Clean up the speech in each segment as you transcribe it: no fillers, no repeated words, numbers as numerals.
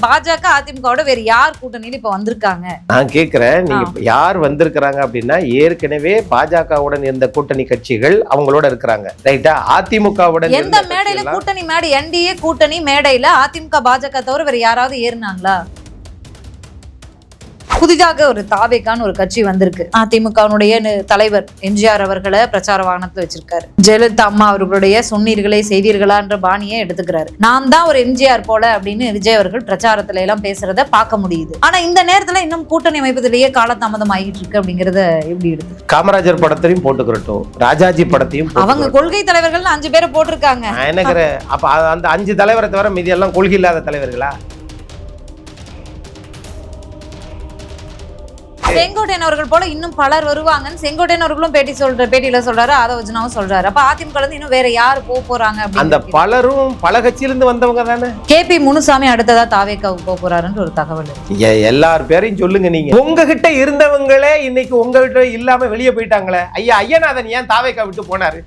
பாஜக அதிமுகவோட வேற யார் கூட்டணியில இப்ப வந்திருக்காங்க? நான் கேக்குறேன், நீங்க யார் வந்திருக்கிறாங்க அப்படின்னா ஏற்கனவே பாஜகவுடன் இருந்த கூட்டணி கட்சிகள் அவங்களோட இருக்கிறாங்க, ரைட்டா? அதிமுகவுடன் எந்த மேடையில கூட்டணி மேடை என்டிஏ கூட்டணி மேடையில அதிமுக பாஜக தவிர வேற யாராவது ஏறினாங்களா? புதிதாக ஒரு தாவேக்கான ஒரு கட்சி வந்திருக்கு. அதிமுகவுடைய தலைவர் எம்ஜிஆர் அவர்களை பிரச்சார வாகனத்துல வச்சிருக்காரு. ஜெயலலிதா அம்மா அவர்களுடைய சொன்னீர்களே செய்தீர்களான்ற பாணியை எடுத்துக்கிறாரு. நாம் தான் ஒரு எம்ஜிஆர் போல அப்படின்னு விஜய் அவர்கள் பிரச்சாரத்துல எல்லாம் பேசுறத பார்க்க முடியுது. ஆனா இந்த நேரத்துல இன்னும் கூட்டணி அமைப்பதிலேயே காலதாமதம் ஆகிட்டு இருக்கு அப்படிங்கறத எப்படி எடுத்து? காமராஜர் படத்தையும் போட்டுக்கிறட்டும், ராஜாஜி படத்தையும் அவங்க கொள்கை தலைவர்கள் 5 பேரை போட்டிருக்காங்க. எனக்கு அப்ப அந்த 5 தலைவரை தவிர மீதி எல்லாம் கொள்கை இல்லாத தலைவர்களா? செங்கோட்டையன் அவர்கள் போல இன்னும் பலர் வருவாங்கன்னு செங்கோட்டையன் அவர்களும் பேட்டியில சொல்றாரு, ஆதவஜனாவும் சொல்றாரு. அப்ப அதிமுக இன்னும் வேற யாரு போறாங்க? அந்த பலரும் பல கட்சியிலிருந்து வந்தவங்க தானே. கேபி முனுசாமி அடுத்ததா தாவேக்காவுக்கு போறாருன்னு ஒரு தகவல். எல்லார் பேரையும் சொல்லுங்க. நீங்க உங்ககிட்ட இருந்தவங்களே இன்னைக்கு உங்ககிட்ட இல்லாம வெளியே போயிட்டாங்களே. ஐயநாதன் ஏன் தாவேக்கா விட்டு போனாரு?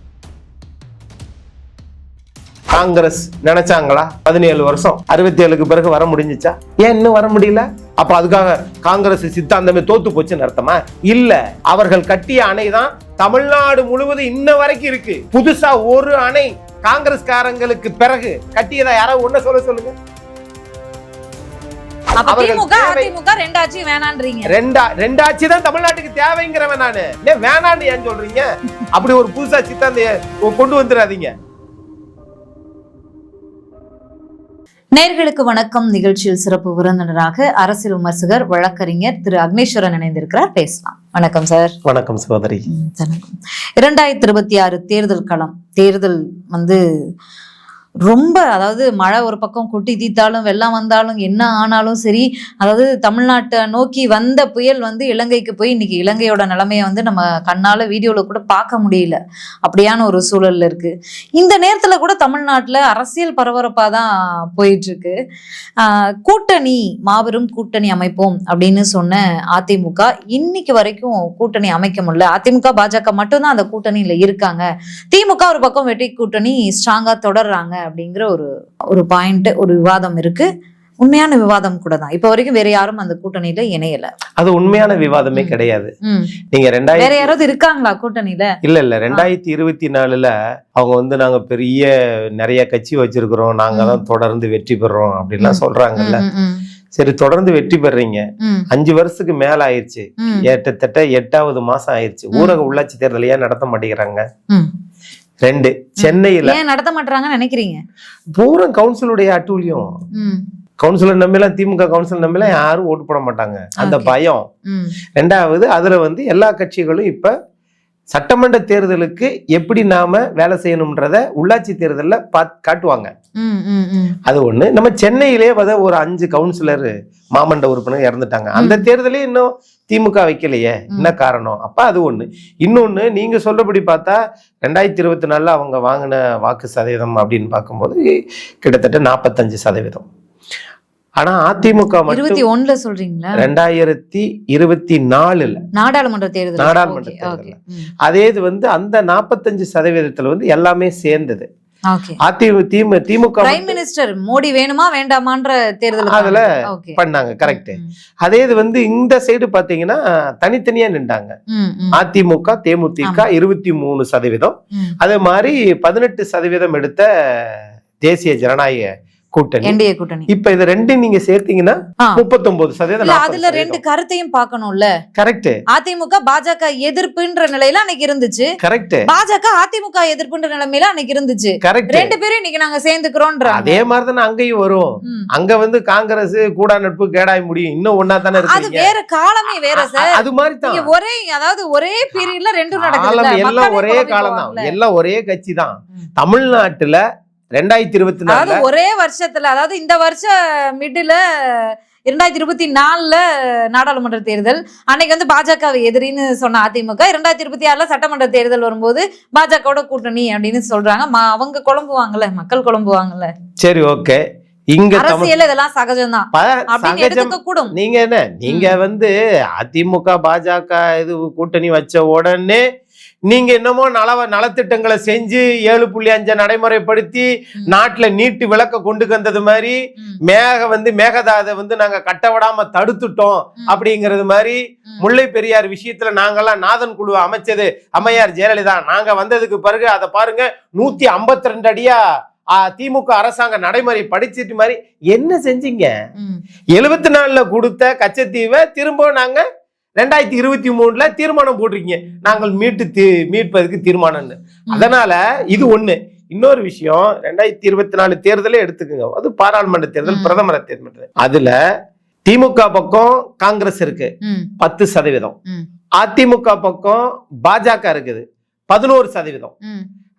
காங்கிரஸ் நினைச்சாங்களா 17 வருஷம் 67க்கு பிறகு வர முடிஞ்சிச்சா? ஏன் இன்னும் வர முடியல? அப்ப அதுக்காக காங்கிரஸ் சித்தாந்தமே தோத்து போச்சுன்னு அர்த்தமா? இல்ல, அவர்கள் கட்டிய அணை தான் தமிழ்நாடு முழுவதும் இன்ன வரைக்கும் இருக்கு. புதுசா ஒரு அணை காங்கிரஸ்காரங்களுக்கு பிறகு கட்டியதா யாராவது ஒண்ணு சொல்லுங்க. ரெண்டாட்சி வேணான்றீங்க? ரெண்டாட்சி தான் தமிழ்நாட்டுக்கு தேவைங்கிறவன் நானு. வேணான்னு ஏன் சொல்றீங்க? அப்படி ஒரு புதுசா சித்தாந்த கொண்டு வந்துடாதீங்க. நேயர்களுக்கு வணக்கம். நிகழ்ச்சியில் சிறப்பு விருந்தினராக அரசியல் விமர்சகர் வழக்கறிஞர் திரு அக்னேஸ்வரன் இணைந்திருக்கிறார். பேசலாம். வணக்கம் சார். வணக்கம் சகோதரி. 2026 தேர்தல் களம். தேர்தல் ரொம்ப, அதாவது மழை ஒரு பக்கம் கொட்டி தீத்தாலும் வெள்ளம் வந்தாலும் என்ன ஆனாலும் சரி, அதாவது தமிழ்நாட்டை நோக்கி வந்த புயல் இலங்கைக்கு போய் இன்னைக்கு இலங்கையோட நிலைமையை நம்ம கண்ணால வீடியோல கூட பார்க்க முடியல. அப்படியான ஒரு சூழல்ல இருக்கு. இந்த நேரத்துல கூட தமிழ்நாட்டுல அரசியல் பரபரப்பா தான் போயிட்டு இருக்கு. கூட்டணி, மாபெரும் கூட்டணி அமைப்போம் அப்படின்னு சொன்ன அதிமுக இன்னைக்கு வரைக்கும் கூட்டணி அமைக்க முடியல. அதிமுக பாஜக மட்டும்தான் அந்த கூட்டணியில இருக்காங்க. திமுக ஒரு பக்கம் வெற்றி கூட்டணி ஸ்ட்ராங்கா தொடர்றாங்க அப்படிங்கிற ஒரு பாயிண்ட், ஒரு விவாதம் இருக்கு. உண்மையான விவாதம் கூட தான். இப்ப வரைக்கும் வேற யாரும் அந்த கூட்டணியில இணையல. அது உண்மையான விவாதமே கிடையாது. நீங்க வேற யாராவது இருக்காங்களா கூட்டணியில? இல்ல 2024ல அவங்க நாங்க பெரிய நிறைய கட்சி வச்சிருக்கிறோம், நாங்க தான் தொடர்ந்து வெற்றி பெறோம் அப்படின்லாம் சொல்றாங்கல்ல. சரி, தொடர்ந்து வெற்றி பெறீங்க. 5 வருஷத்துக்கு மேல ஆயிடுச்சு, கிட்டத்தட்ட 8வது மாசம் ஆயிடுச்சு. ஊரக உள்ளாட்சி தேர்தல் ஏன் நடத்த மாட்டேங்கிறாங்க? 2 சென்னையில ஏன் நடத்த மாட்டாங்கன்னு நினைக்கிறீங்க? பூரா கவுன்சிலுடைய அட்டூழியம். கவுன்சிலர் நம்பிலாம், திமுக கவுன்சிலர் நம்பிலாம் யாரும் ஓட்டு போட மாட்டாங்க, அந்த பயம். 2வது அதுல எல்லா கட்சிகளும் இப்ப சட்டமன்ற தேர்தலுக்கு எப்படி நாம வேலை செய்யணும்ன்றத உள்ளாட்சி தேர்தல்ல காட்டுவாங்க. அது ஒண்ணு. நம்ம சென்னையிலே ஒரு 5 கவுன்சிலர் மாமண்ட உறுப்பினர் இறந்துட்டாங்க. அந்த தேர்தலே இன்னும் திமுக வைக்கலையே, என்ன காரணம்? அப்ப அது ஒண்ணு. இன்னொன்னு, நீங்க சொல்றபடி பார்த்தா 2024 அவங்க வாங்கின வாக்கு சதவீதம் அப்படின்னு பார்க்கும்போது கிட்டத்தட்ட 45%. ஆனா அதிமுக 21ல சொல்றீங்களா? 2024 நாடாளுமன்ற தேர்தல். அதே இது அந்த 45% எல்லாமே சேர்ந்தது. திமுக பிரைம் மினிஸ்டர் மோடி வேணுமா வேண்டாமான்ற தேர்தல் அதுல பண்ணாங்க. கரெக்ட். அதே இது இந்த சைடு பாத்தீங்கன்னா தனித்தனியா நின்றாங்க. அதிமுக தேமுதிக 23%. அதே மாதிரி 18% எடுத்த தேசிய ஜனநாயக கூட்டணி. இப்ப இது 2 நீங்க சேர்த்தீங்கன்னா 39%. அதுல 2 கருத்தையும் பார்க்கணும்ல. கரெக்ட். அதிமுக பாஜக எதிர்ப்புன்ற நிலையில அன்னைக்கு இருந்துச்சு. கரெக்ட். பாஜக அதிமுக எதிர்ப்புன்ற நிலைமையில அன்னைக்கு இருந்துச்சு. கரெக்ட். 2 பேரும் இன்னைக்கு நாங்க சேர்ந்துக்கிறோம். அதே மாதிரிதானே அங்கேயும் வரும். அங்க காங்கிரஸ் கூடா நட்பு கேடாய் முடியும், இன்னும் ஒன்னா தானே இருக்கு. அது வேற காலமே வேற சார். அது மாதிரி தான் ஒரே, அதாவது ஒரே பீரியட்ல 2 நடக்குது. எல்லாம் ஒரே காலம் தான், எல்லாம் ஒரே கட்சி தான். தமிழ்நாட்டுல 2024 ஒரே வருஷத்துல, அதாவது இந்த வருஷம் மிடில் 2024 நாடாளுமன்ற தேர்தல் அன்னைக்கு பாஜக எதிரின்னு சொன்ன அதிமுக 2026 சட்டமன்ற தேர்தல் வரும்போது பாஜகவோட கூட்டணி அப்படின்னு சொல்றாங்க. அவங்க குழம்புவாங்கல்ல, மக்கள் குழம்புவாங்கல்ல. சரி, ஓகே. இங்க அரசியல் இதெல்லாம் சகஜம்தான் அப்படின்னு எடுத்துக்க கூடும். நீங்க அதிமுக பாஜக இது கூட்டணி வச்ச உடனே நீங்க என்னமோ நலத்திட்டங்களை செஞ்சு 7.5 நடைமுறைப்படுத்தி நாட்டுல நீட்டு விளக்க கொண்டு வந்தது மாதிரி மேகதாதை நாங்க கட்ட விடாம தடுத்துட்டோம் அப்படிங்கிறது மாதிரி முல்லை பெரியார் விஷயத்துல நாங்கெல்லாம் நாதன் குழு அமைச்சது அம்மையார் ஜெயலலிதா, நாங்க வந்ததுக்கு பிறகு அதை பாருங்க 152 அடியா திமுக அரசாங்கம் நடைமுறை படிச்சிட்டு மாதிரி என்ன செஞ்சீங்க? 74ல கொடுத்த கச்சத்தீவை திரும்ப நாங்க 2023ல தீர்மானம் போட்டிருக்கீங்க, நாங்கள் மீட்பதற்கு தீர்மானம். அதனால இது ஒண்ணு. இன்னொரு விஷயம், 2024 தேர்தலே எடுத்துக்கோங்க, அது பாராளுமன்ற தேர்தல், பிரதமர் தேர்தல். அதுல திமுக பக்கம் காங்கிரஸ் இருக்கு 10%, அதிமுக பக்கம் பாஜக இருக்குது 11%.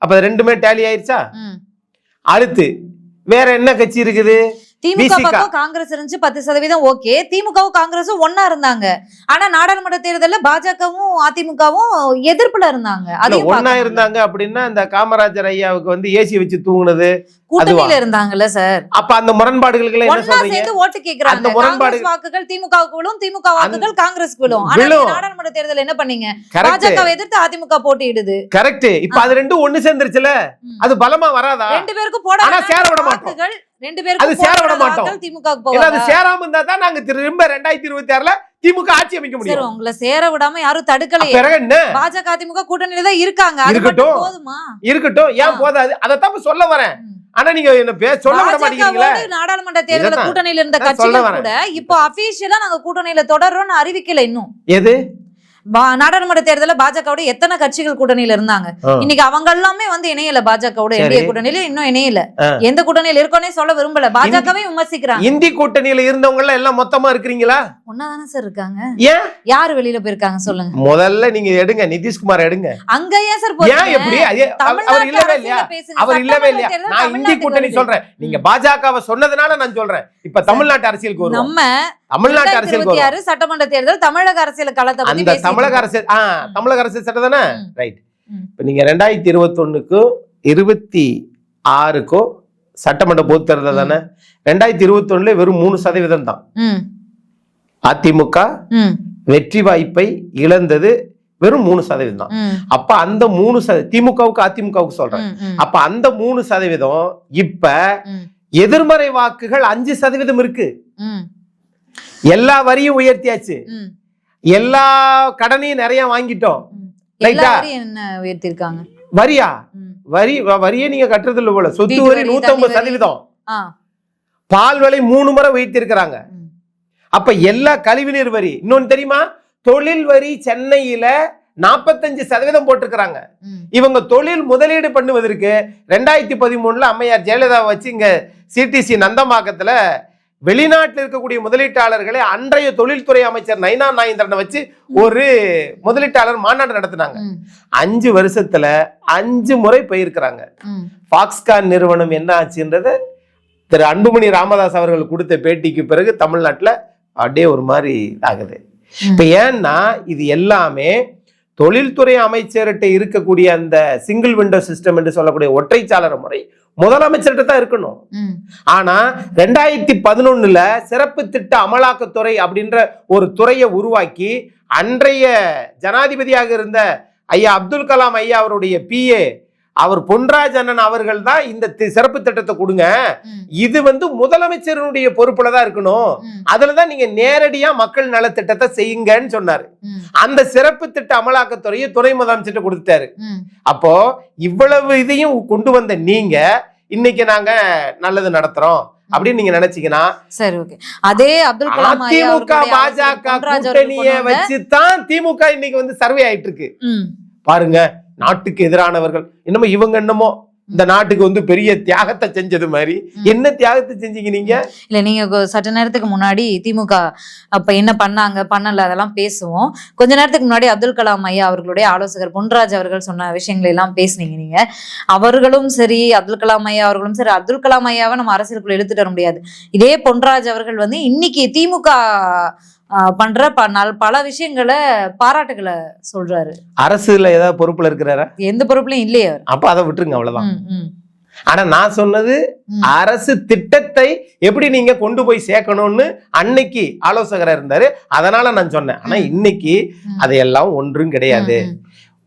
அப்ப ரெண்டுமே டேலி ஆயிடுச்சா? அடுத்து வேற என்ன கட்சி இருக்குது? திமுக பக்கம் காங்கிரஸ் இருந்துச்சு 10%. ஓகே, திமுகவும் காங்கிரஸும் ஒன்னா இருந்தாங்க. ஆனா நாடாளுமன்ற தேர்தலில் பாஜகவும் அதிமுகவும் எதிர்ப்புல இருந்தாங்க. அது ஒன்னா இருந்தாங்க அப்படின்னா இந்த காமராஜர் ஐயாவுக்கு ஏசி வச்சு தூங்குனது கூட்டணியில இருந்தாங்கல்ல சார். அப்ப அந்த முரண்பாடுகளுக்கு என்ன சொல்றீங்க? சேர்ந்து ஓட்டு கேக்குறாங்க. காங்கிரஸ் வாக்குகள் திமுகவுக்கு விழும், திமுக வாக்குகள் காங்கிரஸ்க்கு விழும். ஆனா நாடாளுமன்ற தேர்தல் என்ன பண்ணீங்க? பாஜகவை எதிர்த்து அதிமுக போட்டியிடுது. கரெக்ட். இப்ப அது ரெண்டும் ஒண்ணு சேர்ந்துருச்சுல, அது பலமா வராதா? ரெண்டு பேருக்கும் போட சேர விட மாட்டோம். ரெண்டு பேருக்கும் சேர விட மாட்டோம். திமுக அது சேராம இருந்தா தான் நாங்க திரும்ப 2026ல திமுக ஆட்சி அமைக்க முடியும். உங்களை சேர விடாம யாரும் தடுக்கலையே. பாஜக அதிமுக கூட்டணியில தான் இருக்காங்க. இருக்கட்டும் போதுமா? இருக்கட்டும், ஏன் போதாது? அதத்தான் சொல்ல வரேன். ஆனா நீங்க என்ன சொல்ல விட மாட்டீங்களா? நாடாளுமன்ற தேர்தல் கூட்டணியில இருந்த கட்சிகள் கூட இப்போ அபிஷியலா நாங்க கூட்டணியில தொடர்றோம்னு அறிவிக்கல இன்னும். எது? நாடாளுமன்ற தேர்தல பாஜகவோட எத்தனை கட்சிகள் கூட்டணியில இருந்தாங்க? இன்னைக்கு அவங்க எல்லாமே இணையல பாஜகவோட. என்டிஏ கூட்டணியில இன்னும் இணையல. எந்த கூட்டணியில இருக்கோனே சொல்ல விரும்பல. பாஜகவே விமர்சிக்கிறாங்க. இந்தி கூட்டணியில இருந்தவங்க எல்லாம் மொத்தமா இருக்கிறீங்களா? ஒன்னாதானே சார் இருக்காங்க. ஏன் யாரு வெளியில போயிருக்காங்க சொல்லுங்க. முதல்ல நீங்க எடுங்க, நிதிஷ்குமார் எடுங்க. அங்க ஏன் சார் போறீங்க? ஏன் எப்படி? அவர் இல்லவே இல்லையா? அவர் இல்லவே இல்லையா? நான் இந்தி கூட்டணி சொல்றேன், நீங்க பாஜகவை சொன்னதுனால நான் சொல்றேன். இப்ப தமிழ்நாட்டு அரசியலுக்கு வருவோம். நம்ம தமிழ்நாட்டு அரசியல் சட்டமன்ற தேர்தல் தமிழக அரசியல் களத்தை பத்தி பேசுறோம். தமிழக அரசியல் தமிழக அரசியல் சட்டம் தானே, ரைட். இப்ப நீங்க 2021க்கும் 26க்கும் சட்டமன்ற பொது தேர்தல் தானே. 2021ல வெறும் 3% தான் அதிமுக வெற்றி வாய்ப்பை இழந்தது. வெறும் 3% தான். அப்ப அந்த 3% திமுகவுக்கு அதிமுகவுக்கு சொல்றேன். அப்ப அந்த 3% இப்ப எதிர்மறை வாக்குகள் 5% இருக்கு. எல்லா வரியும் உயர்த்தியாச்சு, எல்லா கடனையும் நிறைய வாங்கிட்டோம். வரியா? வரியை நீங்க கட்டுறது இல்ல போல. சொத்து வரி 150%, பால் விலை 3 முறை உயர்த்திருக்கிறாங்க. அப்ப எல்லா கழிவுநீர் வரி. இன்னொன்னு தெரியுமா? தொழில் வரி சென்னையில 45% போட்டிருக்கிறாங்க. இவங்க தொழில் முதலீடு பண்ணுவதற்கு 2013ல அம்மையார் ஜெயலலிதா வச்சு இங்க சிடிசி நந்தம்பாக்கத்துல வெளிநாட்டில் இருக்கக்கூடிய முதலீட்டாளர்களை அன்றைய தொழில்துறை அமைச்சர் நைனா நாயந்திரனை வச்சு ஒரு முதலீட்டாளர் மாநாடு நடத்தினாங்க. 5 வருஷத்துல 5 முறை போயிருக்கிறாங்க. பாக்ஸ்கான் நிறுவனம் என்ன ஆச்சுன்றது திரு அன்புமணி ராமதாஸ் அவர்கள் கொடுத்த பேட்டிக்கு பிறகு தமிழ்நாட்டுல அப்படியே ஒரு மாதிரி ஆகுது. இப்ப ஏன்னா இது எல்லாமே தொழில்துறை அமைச்சர்கிட்ட இருக்கக்கூடிய அந்த சிங்கிள் விண்டோ சிஸ்டம் என்று சொல்லக்கூடிய ஒற்றைச்சாளர முறை முதலமைச்சர்கிட்ட தான் இருக்கணும். ஆனா 2011ல சிறப்பு திட்ட அமலாக்கத்துறை அப்படின்ற ஒரு துறையை உருவாக்கி அன்றைய ஜனாதிபதியாக இருந்த ஐயா அப்துல் கலாம் ஐயா அவருடைய PA அவர் பொன்ராஜ் அண்ணன் அவர்கள் தான் இந்த சிறப்பு திட்டத்தை கொடுங்க, இது முதலமைச்சருடைய பொறுப்புல தான் இருக்கணும், அதுலதான் நீங்க நேரடியா மக்கள் நலத்திட்டத்தை செய்யுங்கன்னு சொன்னாரு. அந்த சிறப்பு திட்ட அமலாக்கத்துறையை துணை முதலமைச்சர் கொடுத்தாரு. அப்போ இவ்வளவு இதையும் கொண்டு வந்த நீங்க இன்னைக்கு நாங்க நல்லது நடத்துறோம் அப்படின்னு நீங்க நினைச்சீங்கன்னா சரி, ஓகே. அதே அப்துல் கலாம் அதிமுக பாஜக கூட்டணியை வச்சுதான் திமுக இன்னைக்கு சர்வே ஆயிட்டு இருக்கு. பாருங்க, நாட்டுக்கு எதிரானவர்கள் என்னமோ இவங்க என்னமோ இந்த நாட்டுக்கு பெரிய தியாகத்தை செஞ்சது மாதிரி. என்ன தியாகத்தை செஞ்சீங்க நீங்க? இல்ல, நீங்க சற்று நேரத்துக்கு முன்னாடி திமுக அப்ப என்ன பண்ணாங்க பண்ணல அதெல்லாம் பேசுவோம். கொஞ்ச நேரத்துக்கு முன்னாடி அப்துல் கலாம் ஐயா அவர்களுடைய ஆலோசகர் பொன்ராஜ் அவர்கள் சொன்ன விஷயங்களை எல்லாம் பேசுனீங்க நீங்க. அவர்களும் சரி, அப்துல் கலாம் ஐயா அவர்களும் சரி, அப்துல் கலாம் ஐயாவை நம்ம அரசியலுக்குள்ள எடுத்துட்டு வர முடியாது. இதே பொன்ராஜ் அவர்கள் இன்னைக்கு திமுக பண்ற பல விஷயங்களை பாராட்டுகளை சொல்றாரு. அரசுல ஏதாவது பொறுப்புல இருக்கிறாரா? எந்த பொறுப்புலயும் இல்லையே. அப்ப அதை விட்டுருங்க, அவ்வளவுதான். ஆனா நான் சொன்னது அரசு திட்டத்தை எப்படி நீங்க கொண்டு போய் சேர்க்கணும்னு அன்னைக்கு ஆலோசகரா இருந்தாரு, அதனால நான் சொன்னேன். ஆனா இன்னைக்கு அதையெல்லாம் ஒன்றும் கிடையாது.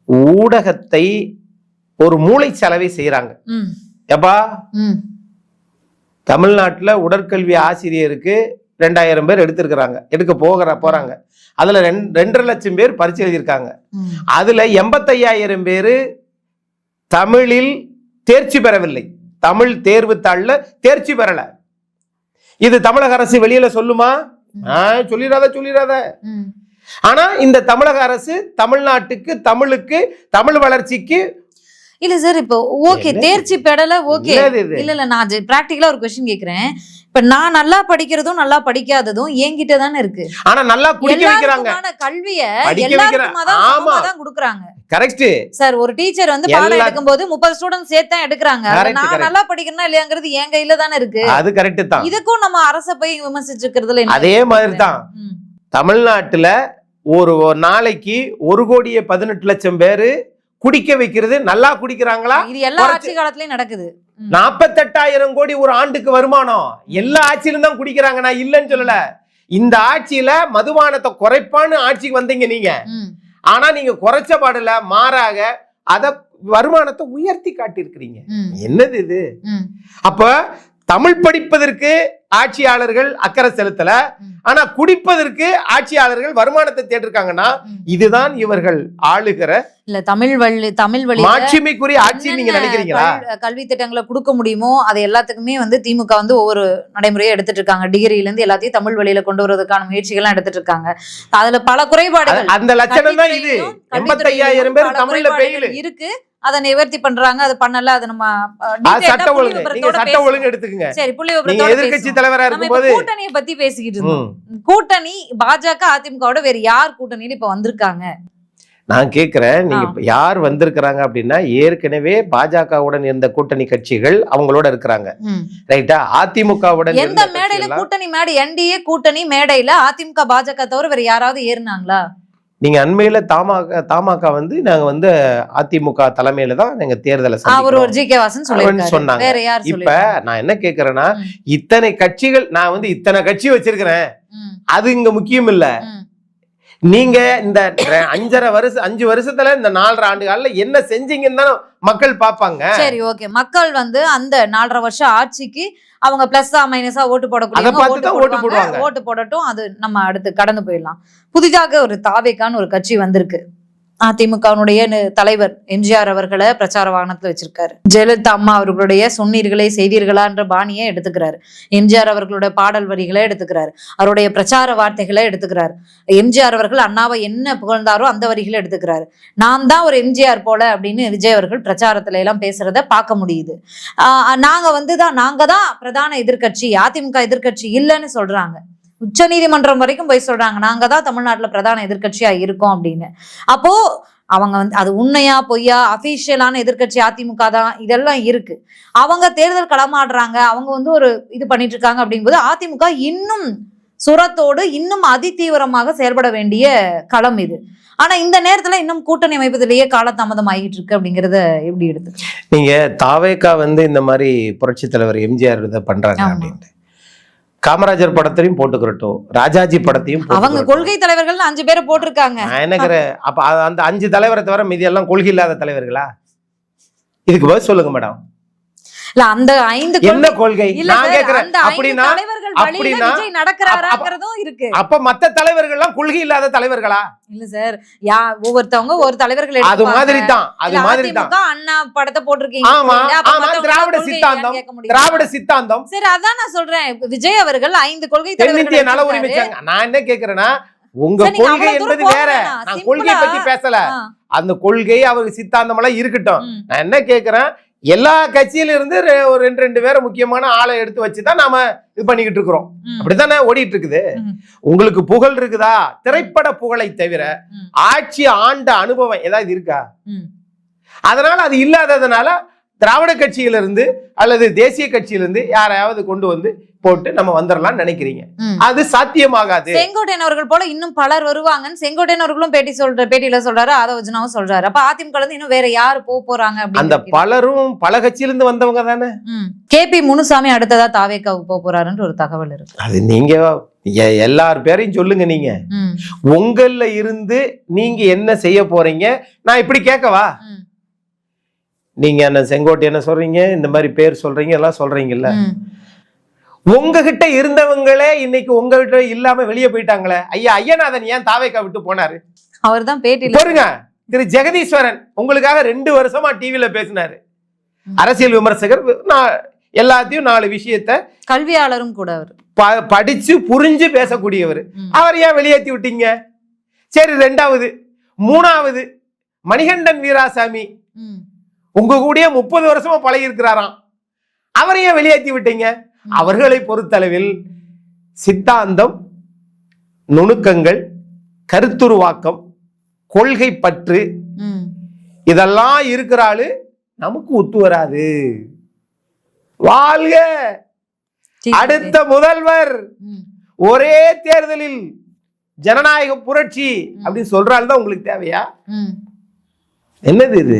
ஊடகத்தை ஒரு மூளை செலவை செய்யறாங்க. எப்பா தமிழ்நாட்டுல உடற்கல்வி ஆசிரியருக்கு 2000 பேர் எடுக்க போறாங்க. அதுல 2.5 லட்சம் பேர் பரீட்சை எழுதியிருக்காங்க. அதுல 85,000 பேரு தமிழில் தேர்ச்சி பெறவில்லை. தமிழ் தேர்வு தாள்ல தேர்ச்சி பெறல. இது தமிழக அரசு வெளியில சொல்லுமா? சொல்லிடாத. ஆனா இந்த தமிழக அரசு தமிழ்நாட்டுக்கு, தமிழுக்கு, தமிழ் வளர்ச்சிக்கு இல்ல சார், இப்போ ஓகே தேர்ச்சி பெறல, ஓகே இல்ல நான் பிராக்டிகலா ஒரு क्वेश्चन கேக்குறேன். இப்ப நான் நல்லா படிக்கிறதும் நல்லா படிக்காததும் என்கிட்ட தானே இருக்கு. ஆனா நல்லா குடிக்க வைக்கிறாங்க. கல்வியை எல்லாருக்குமா தான் கொடுக்கறாங்க. Correct sir. ஒரு டீச்சர் வந்து பாடம் எடுக்கும்போது 30 ஸ்டூடண்ட்ஸ் சேர்த்து தான் எடுக்கறாங்க. நான் நல்லா படிக்கிறேனா இல்லையாங்கிறது என் கையில தானே இருக்கு. அது கரெக்ட் தான். இதுக்கும் நம்ம அரசை போய் விமர்சிச்சுக்கிறதுல அதே மாதிரி தான் தமிழ்நாட்டுல ஒரு நாளைக்கு 1,18 லட்சம் பேரு குடிக்க வைக்கிறது. நல்லா குடிக்கிறாங்களா? இது எல்லா ஆட்சி காலத்துலயும் நடக்குது. 48,000 கோடி ஒரு ஆண்டுக்கு வருமானம். எல்லா ஆட்சியிலும் தான் குடிக்கிறாங்க, நான் இல்லைன்னு சொல்லல. இந்த ஆட்சியில மதுபானத்தை குறைப்பான்னு ஆட்சிக்கு வந்தீங்க நீங்க. ஆனா நீங்க குறைச்ச பாடல, மாறாக அத வருமானத்தை உயர்த்தி காட்டியிருக்கிறீங்க. என்னது இது? அப்ப தமிழ் படிப்பதற்கு ஆட்சியாளர்கள் அக்கறை செலுத்தல, ஆனா குடிப்பதற்கு ஆட்சியாளர்கள் வருமானத்தை தேடிருக்காங்கன்னா இதுதான் இவர்கள் ஆளுகிற இல்ல தமிழ் வழி மாட்சிமைக்குரிய ஆட்சி நீங்க நினைக்கிறீங்களா? கல்வி திட்டங்களை கொடுக்க முடியுமோ அது எல்லாத்துக்குமே வந்து திமுக வந்து ஒவ்வொரு நடைமுறையை எடுத்துட்டு இருக்காங்க. டிகிரில இருந்து எல்லாத்தையும் தமிழ் வழியில கொண்டு வருவதற்கான முயற்சிகள் எடுத்துட்டு இருக்காங்க. அதுல பல குறைபாடுகள், அந்த லட்சணம் தான் இது. 85,000 பேர் தமிழ்ல பெயில் இருக்கு, அதை நிவர்த்தி பண்றாங்க. அது பண்ணல, அது நம்ம சட்ட ஒழுங்கு எடுத்துக்கங்க. சரி, புள்ளிவிவரத்தோட எதிர்க்கட்சி தலைவரா இருக்கும்போது கூட்டணியை பத்தி பேசிக்கிட்டு இருந்தோம். கூட்டணி பாஜக அதிமுகவோட வேற யார் கூட்டணியில இப்ப வந்திருக்காங்க? நான் கேக்குறேன், நீங்க யார் வந்திருக்கிறாங்க அப்படின்னா ஏற்கனவே பாஜகவுடன் இருந்த கூட்டணி கட்சிகள் அவங்களோட இருக்கிறாங்க, ரைட்டா? அதிமுகவுடன் எந்த மேடையில கூட்டணி மேடை, என்டிஏ கூட்டணி மேடையில அதிமுக பாஜக தவிர வேற யாராவது ஏறினாங்களா? நீங்க அண்மையில தமாக வந்து நாங்க வந்து அதிமுக தலைமையில தான் நாங்க தேர்தலை சொன்னாங்க. இப்ப நான் என்ன கேக்குறேன்னா, இத்தனை கட்சிகள், நான் வந்து இத்தனை கட்சி வச்சிருக்கிறேன், அது இங்க முக்கியம் இல்ல. நீங்க இந்த 5 வருஷத்துல இந்த 4.5 ஆண்டு கால என்ன செஞ்சீங்கன்னு தான் மக்கள் பாப்பாங்க. சரி, ஓகே. மக்கள் வந்து அந்த 4.5 வருஷம் ஆட்சிக்கு அவங்க பிளஸ்ஸா மைனஸா ஓட்டு போடக்கூடிய ஓட்டு போடட்டும், அது நம்ம அடுத்து கடந்து போயிடலாம். புதிதாக ஒரு தாவேக்கான்னு ஒரு கட்சி வந்திருக்கு. அதிமுகவுடைய தலைவர் எம்ஜிஆர் அவர்களை பிரச்சார வாகனத்துல வச்சிருக்காரு. ஜெயலலிதா அம்மா அவர்களுடைய சொன்னீர்களே செய்தீர்களா என்ற பாணியை எடுத்துக்கிறாரு. எம்ஜிஆர் அவர்களுடைய பாடல் வரிகளை எடுத்துக்கிறாரு. அவருடைய பிரச்சார வார்த்தைகளை எடுத்துக்கிறாரு. எம்ஜிஆர் அவர்கள் அண்ணாவை என்ன புகழ்ந்தாரோ அந்த வரிகளை எடுத்துக்கிறாரு. நான் தான் ஒரு எம்ஜிஆர் போல அப்படின்னு விஜய் அவர்கள் பிரச்சாரத்துல எல்லாம் பேசுறத பார்க்க முடியுது. நாங்க தான் பிரதான எதிர்கட்சி, அதிமுக எதிர்கட்சி இல்லைன்னு சொல்றாங்க. உச்ச நீதிமன்றம் வரைக்கும் போய் சொல்றாங்க, நாங்க தான் தமிழ்நாட்டுல பிரதான எதிர்கட்சியா இருக்கோம் அப்படின்னு. அப்போ அவங்க வந்து அது உண்மையா பொய்யா? அபிஷியலான எதிர்கட்சி அதிமுக தான், இதெல்லாம் இருக்கு. அவங்க தேர்தல் களமாடுறாங்க, அவங்க வந்து ஒரு இது பண்ணிட்டு இருக்காங்க. அப்படிங்கும்போது அதிமுக இன்னும் சுரத்தோடு இன்னும் அதிதீவிரமாக செயல்பட வேண்டிய களம் இது. ஆனா இந்த நேரத்துல இன்னும் கூட்டணி அமைப்பதிலேயே காலதாமதம் ஆகிட்டு இருக்கு. அப்படிங்கறத எப்படி எடுத்து நீங்க தாவேக்கா வந்து இந்த மாதிரி புரட்சி தலைவர் எம்ஜிஆர் இதை பண்றாங்க அப்படின்ட்டு காமராஜர் படத்தையும் போட்டுக்கிறட்டும், ராஜாஜி படத்தையும் அவங்க கொள்கை தலைவர்கள் 5 பேரை போட்டிருக்காங்க. நான் என்னக்கிறேன், அப்ப அந்த 5 தலைவரை தவிர மீதி எல்லாம் கொள்கை இல்லாத தலைவர்களா? இதுக்கு பதில் சொல்லுங்க மேடம். இல்ல அந்த 5 என்ன கொள்கை நான் கேக்குறேன். அப்படின்னா நடக்கறாராங்கிறதும் இருக்கு. அப்ப மத்த தலைவர்கள் எல்லாம் கொள்கை இல்லாத தலைவர்களா? இல்ல சார், ஒவ்வொருத்தவங்க ஒரு தலைவர்கள் அது மாதிரி தான் அண்ணா படத்தை போட்டிருக்கீங்க. ஆமா ஆமா, திராவிட சித்தாந்தம். சரி, அதான் நான் சொல்றேன். விஜய் அவர்கள் 5 கொள்கை தலைவர்கள் நல உரிமை. நான் என்ன கேக்குறேன்னா, உங்க கொள்கை என்பது வேற, நான் கொள்கை பத்தி பேசல. அந்த கொள்கை அவருக்கு சித்தாந்தம் எல்லாம் இருக்கட்டும். நான் என்ன கேக்குறேன், எல்லா கட்சியில இருந்து ஒரு 2 பேரை முக்கியமான ஆளை எடுத்து வச்சுதான் நாம இது பண்ணிக்கிட்டு இருக்கிறோம். அப்படித்தானே ஓடிட்டு இருக்குது. உங்களுக்கு புகழ் இருக்குதா? திரைப்பட புகழை தவிர ஆட்சி ஆண்ட அனுபவம் ஏதாவது இருக்கா? அதனால அது இல்லாததுனால திராவிட கட்சியிலிருந்து அல்லது தேசிய கட்சியிலிருந்து யாரையாவது கொண்டு வந்து போட்டு நம்ம வந்துடலாம் நினைக்கிறீங்க. அது சாத்தியமாகாது. செங்கோட்டையன் அவர்கள் போல இன்னும் பலர் வருவாங்கன்னு செங்கோட்டையன் அவர்களும் பேட்டியில சொல்றாரு, ஆதவஜனாவும் சொல்றாரு. அப்ப அதிமுக இருந்து இன்னும் வேற யாரு போறாங்க? அந்த பலரும் பல கட்சியிலிருந்து வந்தவங்க தானே. KP முனுசாமி அடுத்ததா தாவேக்காவுக்கு போறாருன்ற ஒரு தகவல் இருக்கு. அது நீங்க எல்லார் பேரையும் சொல்லுங்க. நீங்க உங்கள்ல இருந்து நீங்க என்ன செய்ய போறீங்க? நான் இப்படி கேட்கவா? நீங்க என்ன செங்கோட்டையன் சொல்றீங்க, இந்த மாதிரி பேர் சொல்றீங்க, எல்லாம் சொல்றீங்கல்ல. உங்ககிட்ட இருந்தவங்களே இன்னைக்கு உங்ககிட்ட இல்லாம வெளியே போயிட்டாங்களே. ஐயநாதன் ஏன் தாவேக்கா விட்டு போனாரு? அவர் தான் பேட்டியில பாருங்க. திரு ஜெகதீஸ்வரன் உங்களுக்காக 2 வருஷமா டிவில பேசினாரு. அரசியல் விமர்சகர், எல்லாத்தையும் 4 விஷயத்த கல்வியாளரும் கூட அவர் படிச்சு புரிஞ்சு பேசக்கூடியவர். அவர் ஏன் வெளியேற்றி விட்டீங்க? சரி, 2வது 3வது மணிகண்டன் வீராசாமி உங்க கூட 30 வருஷமா பழகி இருக்கிறாராம். அவரையும் வெளியேற்றி விட்டீங்க. அவர்களை பொறுத்தளவில் சித்தாந்தம், நுணுக்கங்கள், கருத்துருவாக்கம், கொள்கை பற்று இதெல்லாம் இருக்கிறாள் நமக்கு ஒத்து வராது. வாழ்க அடுத்த முதல்வர், ஒரே தேர்தலில் ஜனநாயக புரட்சி அப்படின்னு சொல்றாள் தான் உங்களுக்கு தேவையா? என்னது இது?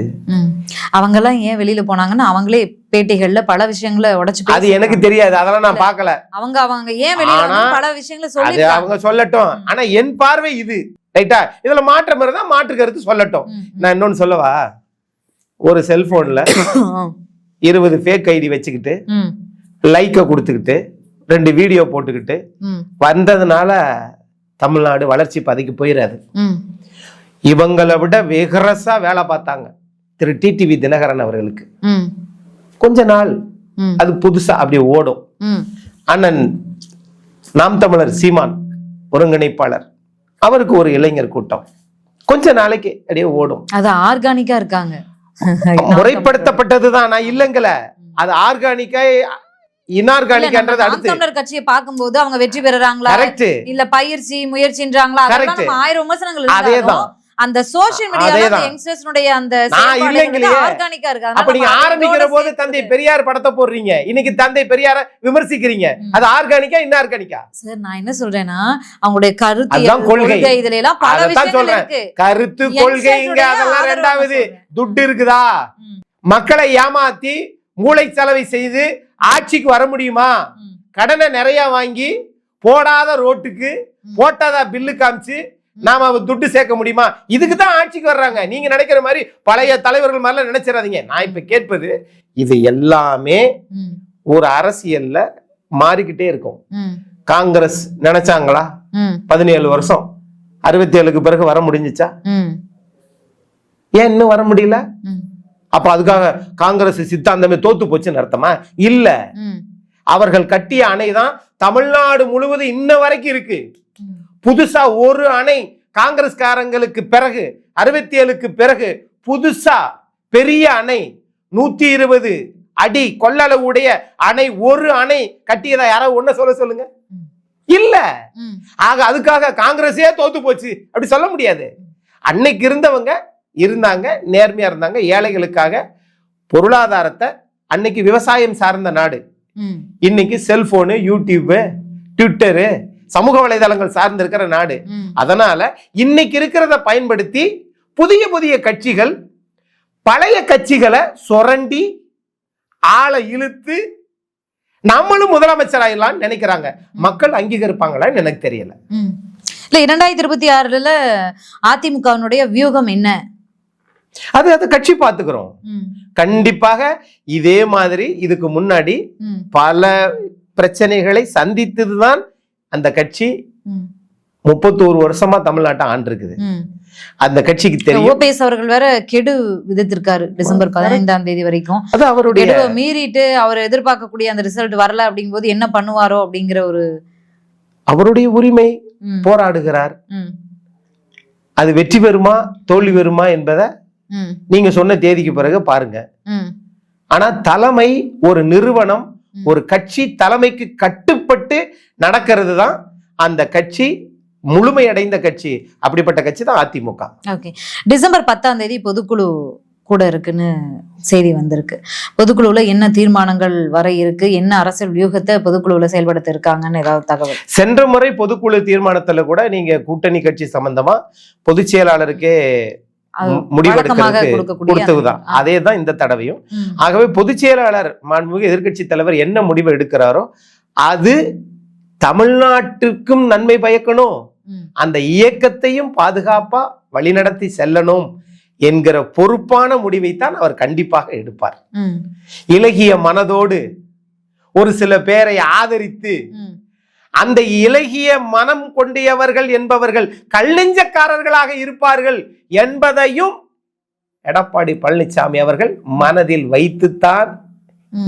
அவங்க எல்லாம் ஏன் வெளியில போனாங்கன்னு அவங்களே பேட்டிகள்ல பல விஷயங்களை உடைச்சு, அது எனக்கு தெரியாது, அதெல்லாம் நான் பார்க்கல. அவங்க ஏன் வெளியில பல விஷயங்களை சொல்லி அவங்க சொல்லட்டும். ஆனா என் பார்வை இது, ரைட்டா? இதுல மாற்றம் இருந்தா மாற்று கருத்து சொல்லட்டும். நான் இன்னொன்னு சொல்லவா? ஒரு செல்போன்ல 20 ஃபேக் ஐடி வச்சுக்கிட்டு லைக்க கொடுத்துக்கிட்டு 2 வீடியோ போட்டுக்கிட்டு வந்ததுனால தமிழ்நாடு வளர்ச்சி பாதைக்கு போயிடாது. இவங்களை விட வெகரசா வேலை பார்த்தாங்க திரு டிடிவி தினகரன் அவர்களுக்கு. கொஞ்ச நாள் அது புதுசா அப்படியே ஓடும். அண்ணன் நாம் தமிழர் சீமான் ஒருங்கிணைப்பாளர், அவருக்கு ஒரு இளைஞர் கூட்டம் கொஞ்ச நாளைக்கு அப்படியே ஓடும். அது ஆர்கானிக்கா இருக்காங்க, முறைப்படுத்தப்பட்டதுதான், நான் இல்லங்கல. அது ஆர்கானிக்கா இன்ஆர்கானிக்ன்றது அடுத்து. தமிழர் கட்சியை பார்க்கும்போது அவங்க வெற்றி பெறாங்களா இல்ல பயிற்சி முயற்சின்றாங்களா, அதெல்லாம் 1000 விமர்சனங்கள். அதேதான் அந்த சோஷியல் மீடியால யங்ஸ்டர்ஸ்னுடைய அந்த ஆர்கானிக்கா இருக்கு. அப்ப நீங்க ஆரம்பிக்கிற போது தந்தை பெரியார் படத்தை போடுறீங்க, இன்னைக்கு தந்தை பெரியார விமர்சிக்கிறீங்க. அது ஆர்கானிக்கா இன்ஆர்கானிக்கா? சார் நான் என்ன சொல்றேன்னா அவங்களுடைய கருத்து கொள்கை இதுல எல்லாம் பல விஷயங்கள் இருக்கு. கருத்து கொள்கைங்க அதெல்லாம் 2வது. துட்டு இருக்குதா? மக்களை ஏமாத்தி மூளை செலவை செய்து ஆட்சிக்கு வர முடியுமா? கடனை நிறைய வாங்கி போடாத ரோட்டுக்கு போட்டாத பில்லு காமிச்சு நாம துட்டு சேர்க்க முடியுமா? இதுக்கு தான் ஆட்சிக்கு வர்றாங்க. நீங்க நினைக்கிற மாதிரி பழைய தலைவர்கள் மாதிரிலாம் நினைச்சிடாதீங்க. நான் இப்ப கேட்பது இது எல்லாமே ஒரு அரசியல்ல மாறிக்கிட்டே இருக்கும். காங்கிரஸ் நினைச்சாங்களா 17 வருஷம் 67க்கு பிறகு வர முடிஞ்சுச்சா? ஏன் இன்னும் வர முடியல? அப்ப அதுக்காக காங்கிரஸ் சித்தாந்தமே தோத்து போச்சுன்னு அர்த்தமா? இல்ல, அவர்கள் கட்டிய அணைதான் தமிழ்நாடு முழுவதும் இன்ன வரைக்கும் இருக்கு. புதுசா ஒரு அணை காங்கிரஸ்காரங்களுக்கு பிறகு 67க்கு பிறகு புதுசா பெரிய அணை 120 அடி கொள்ளளவுடைய அணை, ஒரு அணை கட்டியதா யாராவது ஒண்ணு சொல்லுங்க. இல்ல. ஆக அதுக்காக காங்கிரஸே தோத்து போச்சு அப்படி சொல்ல முடியாது. அன்னைக்கு இருந்தவங்க இருந்தாங்க, நேர்மையா இருந்தாங்க, ஏழைகளுக்காக பொருளாதாரத்தை. அன்னைக்கு விவசாயம் சார்ந்த நாடு, இன்னைக்கு செல்போனு, யூடியூப், ட்விட்டரு, சமூக வலைதளங்கள் சார்ந்து இருக்கிற நாடு. அதனால இன்னைக்கு இருக்கிறத பயன்படுத்தி புதிய புதிய கட்சிகள் பழைய கட்சிகளை சுரண்டி ஆளை இழுத்து நம்மளும் முதலமைச்சராயிடலாம் நினைக்கிறாங்க. மக்கள் அங்கீகரிப்பாங்களான்னு எனக்கு தெரியல. இல்ல 2026 அதிமுகவினுடைய வியூகம் என்ன? அது கட்சி பாத்துக்கிறோம். கண்டிப்பாக இதே மாதிரி இதுக்கு முன்னாடி பல பிரச்சனைகளை சந்தித்ததுதான் அந்த கட்சி 31 வருஷமா தமிழ்நாட்டை ஆண்டிருக்குது. அந்த கட்சிக்கு தெரியும். ஓபிஎஸ் அவர்கள் வேற கெடு விதித்திருக்காரு டிசம்பர் 15ஆம் தேதி வரைக்கும். அது அவருடைய மீறிட்டு அவர் எதிர்பார்க்கக்கூடிய அந்த ரிசல்ட் வரல அப்படிங்கும்போது என்ன பண்ணுவாரோ அப்படிங்கிற ஒரு அவருடைய உரிமை போராடுகிறார். அது வெற்றி பெறுமா தோல்வி பெறுமா என்பதை நீங்க சொன்ன தேதிக்கு பிறகு பாருங்க. ஆனா தலைமை, ஒரு நிறுவனம், ஒரு கட்சி தலைமைக்கு கட்டுப்பட்டு நடக்கிறது தான் அந்த கட்சி முழுமையடைந்த கட்சி. அப்படிப்பட்ட கட்சி தான் அதிமுக. ஓகே, டிசம்பர் 10ஆம் தேதி பொதுக்குழு கூட இருக்குன்னு செய்தி வந்திருக்கு. பொதுக்குழுவுல என்ன தீர்மானங்கள் வர இருக்கு, என்ன அரசியல் வியூகத்தை பொதுக்குழுவுல செயல்படுத்த இருக்காங்கன்னு ஏதாவது தகவல்? சென்ற முறை பொதுக்குழு தீர்மானத்துல கூட நீங்க கூட்டணி கட்சி சம்பந்தமா பொதுச் செயலாளருக்கே கொடுத்ததுதான். அதே தான் இந்த தடவையும். ஆகவே பொதுச் செயலாளர் மாண்புமிகு எதிர்க்கட்சி தலைவர் என்ன முடிவு எடுக்கிறாரோ அது தமிழ்நாட்டுக்கும் நன்மை பயக்கணும், அந்த இயக்கத்தையும் பாதுகாப்பா வழிநடத்தி செல்லணும் என்கிற பொறுப்பான முடிவைத்தான் அவர் கண்டிப்பாக எடுப்பார். இலகிய மனதோடு ஒரு சில பேரை ஆதரித்து அந்த இலகிய மனம் கொண்டவர்கள் என்பவர்கள் கள்ளெஞ்சக்காரர்களாக இருப்பார்கள் என்பதையும் எடப்பாடி பழனிசாமி அவர்கள் மனதில் வைத்துத்தான்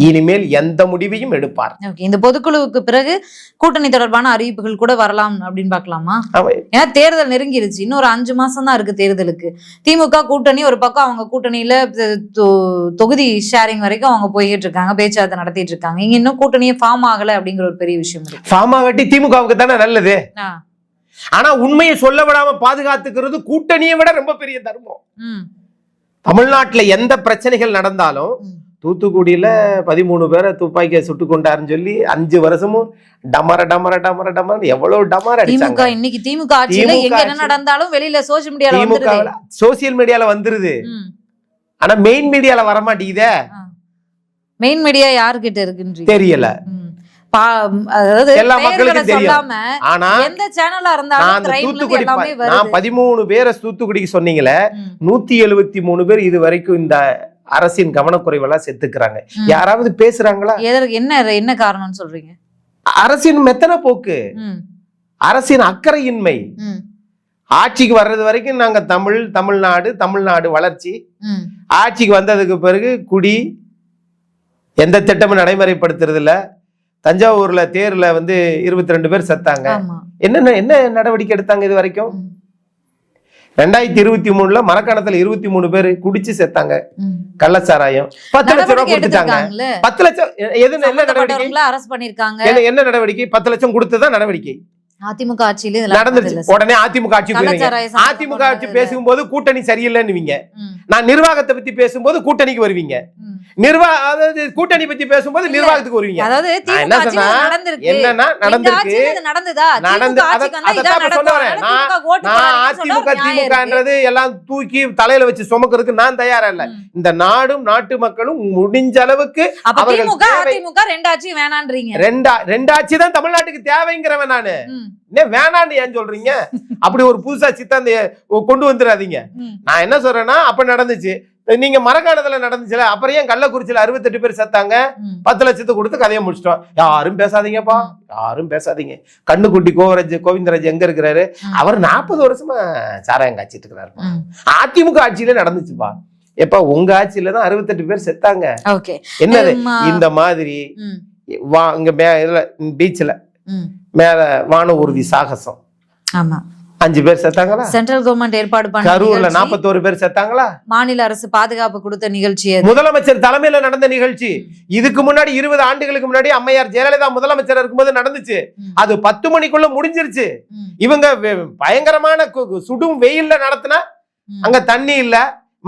இனிமேல் எந்த முடிவையும் எடுப்பார். இந்த பொதுக்குழுவுக்கு பிறகு கூட்டணி தொடர்பான அறிவிப்புகள் கூட வரலாம் அப்படின்னு பாக்கலாமா? ஏன்னா தேர்தல் நெருங்கிருச்சு, இன்னொரு 5 மாசம் தான் இருக்கு தேர்தலுக்கு. திமுக கூட்டணி ஒரு பக்கம், அவங்க கூட்டணியில தொகுதி ஷேரிங் வரைக்கும் அவங்க போய்கிட்டு இருக்காங்க, பேச்சுவார்த்தை நடத்திட்டு இருக்காங்க. இங்க இன்னும் கூட்டணியை ஃபார்ம் ஆகல அப்படிங்கிற ஒரு பெரிய விஷயம் இருக்கு. ஃபார்ம் ஆகட்டி திமுகவுக்கு தானே நல்லது. ஆனா உண்மையை சொல்ல விடாம பாதுகாத்துக்கிறது கூட்டணியை விட ரொம்ப பெரிய தர்மம். தமிழ்நாட்டுல எந்த பிரச்சனைகள் நடந்தாலும் தூத்துக்குடியில 13 பேரை துப்பாக்கியை சுட்டு கொண்டாருன்னு சொல்லி 5 வருஷமும் டமர டமர டமர டமர எவ்வளவு டமர அடிச்சாங்க. இன்னைக்கு திமுக ஆட்சியில எங்க என்ன நடந்தாலும் வெளியில சோசியல் மீடியால வந்துருது. ஆனா மெயின் மீடியால வர மாட்டேங்குதே. மெயின் மீடியா யாருகிட்ட இருக்குன்னு தெரியல. எல்லா மக்களுக்கும் தெரியும். ஆனா எந்த சேனலா இருந்தாலும் தூத்துக்குடி நான் 13 பேரை தூத்துக்குடிக்கு சொன்னீங்களே, 173 பேர் இது வரைக்கும் இந்த அரசின் கவனக்குறைவெல்லாம் செத்துக்கிறாங்க. யாராவது பேசுறாங்களா? என்ன காரணம்னு சொல்றீங்க? அரசின் மெத்தன போக்கு, அரசின் அக்கறையின்மை. ஆட்சிக்கு வர்றது வரைக்கும் நாங்க தமிழ்நாடு வளர்ச்சி, ஆட்சிக்கு வந்ததுக்கு பிறகு குடி, எந்த திட்டமும் நடைமுறைப்படுத்துறது இல்ல. தஞ்சாவூர்ல தேர்ல 22 பேர் செத்தாங்க. என்ன நடவடிக்கை எடுத்தாங்க இது வரைக்கும்? 2023 மரக்காணத்துல 23 பேர் குடிச்சு செத்தாங்க, கள்ளச்சாராயம். 10 லட்சம் ரூபாய் கொடுத்துட்டாங்க. 10 லட்சம் என்ன நடவடிக்கை? அரசு பண்ணிருக்காங்க. என்ன நடவடிக்கை? 10 லட்சம் கொடுத்ததான் நடவடிக்கை. அதிமுக ஆட்சியில நடந்துருச்சு. உடனே அதிமுக ஆட்சி அதிமுக ஆட்சி பேசும்போது கூட்டணி சரியில்லைன்னு, நான் நிர்வாகத்தை பத்தி பேசும்போது கூட்டணிக்கு வருவீங்க, அதாவது கூட்டணி பத்தி பேசும்போது நிர்வாகத்துக்கு வருவீங்க. என்னன்னா நடந்திருக்கு, அதிமுக திமுகன்றது எல்லாம் தூக்கி தலையில வச்சு சுமக்கிறதுக்கு நான் தயாரா இல்ல. இந்த நாடும் நாட்டு மக்களும் முடிஞ்ச அளவுக்கு ரெண்டாட்சி தான் தமிழ்நாட்டுக்கு தேவைங்கிறவன் நானு. வேணான்னு ஏன் சொல்றீங்க? அப்படி ஒரு புதுசா சித்தாந்த கொண்டு வந்துடாதீங்க. நான் என்ன சொல்றேன்னா, அப்ப நடந்துச்சு, நீங்க மரக்காணத்துல நடந்துச்சுல, அப்புறம் ஏன் கள்ளக்குறிச்சியில 68 பேர் செத்தாங்க? 10 லட்சத்தை கொடுத்து கதையை முடிச்சிட்டோம். யாரும் பேசாதீங்கப்பா, யாரும் பேசாதீங்க. கண்ணுக்குட்டி கோவிந்தராஜ் எங்க இருக்கிறாரு? அவர் 40 வருஷமா சாராயம் காய்ச்சிட்டு இருக்கிறாரு. அதிமுக ஆட்சியில நடந்துச்சுப்பா. எப்ப உங்க ஆட்சியில தான் 68 பேர் செத்தாங்க. என்னது இந்த மாதிரி பீச்ல மேல வான ஊர்தி சாகசம், 5 பேர் செத்தாங்களா? சென்ட்ரல் கவர்மெண்ட் ஏற்பாடு பண்ண கரூர்ல 41 பேர் செத்தாங்களா? மாநில அரசு பாதுகாப்பு கொடுத்த நிகழ்ச்சி, முதலமைச்சர் தலைமையில நடந்த நிகழ்ச்சி. இதுக்கு முன்னாடி 20 ஆண்டுகளுக்கு முன்னாடி அம்மையார் ஜெயலலிதா முதலமைச்சர் இருக்கும்போது நடந்துச்சு. அது 10 மணிக்குள்ள முடிஞ்சிருச்சு. இவங்க பயங்கரமான சுடும் வெயில்ல நடத்தினா, அங்க தண்ணி இல்ல,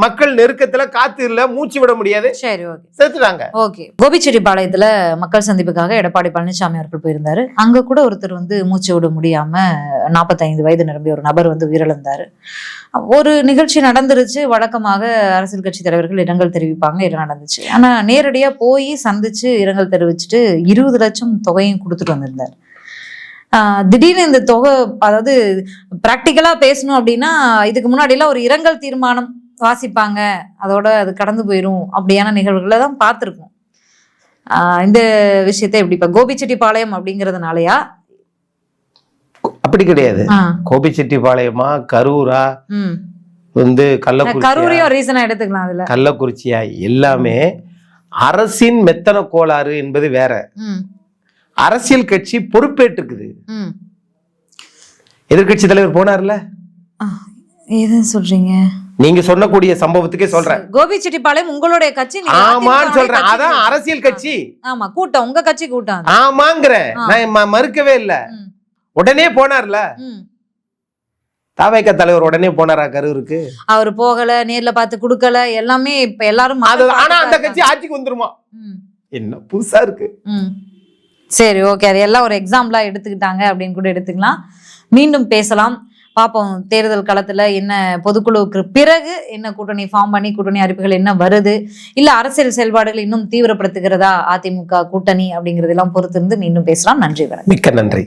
மக்கள் நெருக்கத்துல காத்து இல்ல, மூச்சு விட முடியாது. சரி, ஓகே, செத்துட்டாங்க. ஓகே. கோபிச்செட்டிப்பாளையத்துல மக்கள் சந்திப்புக்காக எடப்பாடி பழனிசாமி அவர்கள் போயிருந்தாரு. அங்க கூட ஒருத்தர் மூச்சு விட முடியாம 45 வயது நிரம்பிய ஒரு நபர் உயிரிழந்தாரு. ஒரு நிகழ்ச்சி நடந்துருச்சு. வழக்கமாக அரசியல் கட்சி தலைவர்கள் இரங்கல் தெரிவிப்பாங்க, இது நடந்துச்சு. ஆனா நேரடியா போய் சந்திச்சு இரங்கல் தெரிவிச்சுட்டு 20 லட்சம் தொகையும் கொடுத்துட்டு வந்திருந்தாரு. திடீர்னு இந்த தொகை, அதாவது பிராக்டிக்கலா பேசணும் அப்படின்னா, இதுக்கு முன்னாடி எல்லாம் ஒரு இரங்கல் தீர்மானம் வாசிப்பாங்க, அதோட அது கடந்து போயிரும், அப்படியான நிகழ்வுகளை தான் பார்த்திருக்கோம். இந்த விஷயத்தை எப்படி இப்ப கோபிச்செட்டிப்பாளையம் அப்படிங்கறதுனாலயா? அப்படி கிடையாது. கோபிச்செட்டிப்பாளையமா கரூரா கரூரையும் ரீசனா எடுத்துக்கலாம். அதுல கள்ளக்குறிச்சியா எல்லாமே அரசின் மெத்தன கோளாறு என்பது வேற. அரசியல் கட்சி பொறுப்பேற்றுக்குது. எதிர்கட்சி தலைவர் போனார்ல, எது சொல்றீங்க? நீங்க சொன்னக்கூடிய சம்பவத்துக்கே சொல்றேன். கோபிச்செட்டிப்பாளையம் உங்களுடைய கட்சி. ஆமான்னு சொல்றேன். அதான் அரசியல் கட்சி. ஆமா, கூட்டம், உங்க கட்சி கூட்டம். ஆமாங்கிறேன், நான் மறுக்கவே இல்ல. உடனே போனார்ல. தாவேக தலைவர் உடனே போனாரா கரூருக்கு? அவர் போகல, நேர்ல பார்த்து கொடுக்கல, எல்லாமே இப்ப எல்லாரும் ஆனா அந்த கட்சி ஆட்சிக்கு வந்துருமா? என்ன புதுசா இருக்கு. சரி, ஓகே, அது எல்லாம் ஒரு எக்ஸாம்பிளா எடுத்துக்கிட்டாங்க அப்படின்னு கூட எடுத்துக்கலாம். மீண்டும் பேசலாம், பார்ப்போம் தேர்தல் களத்துல என்ன பொதுக்குழுவுக்கு பிறகு என்ன கூட்டணி ஃபார்ம் பண்ணி கூட்டணி அறிவிப்புகள் என்ன வருது, இல்ல அரசியல் செயல்பாடுகள் இன்னும் தீவிரப்படுத்துகிறதா அதிமுக கூட்டணி அப்படிங்கறதெல்லாம் பொறுத்திருந்து மீண்டும் பேசலாம். நன்றி. மிக்க நன்றி.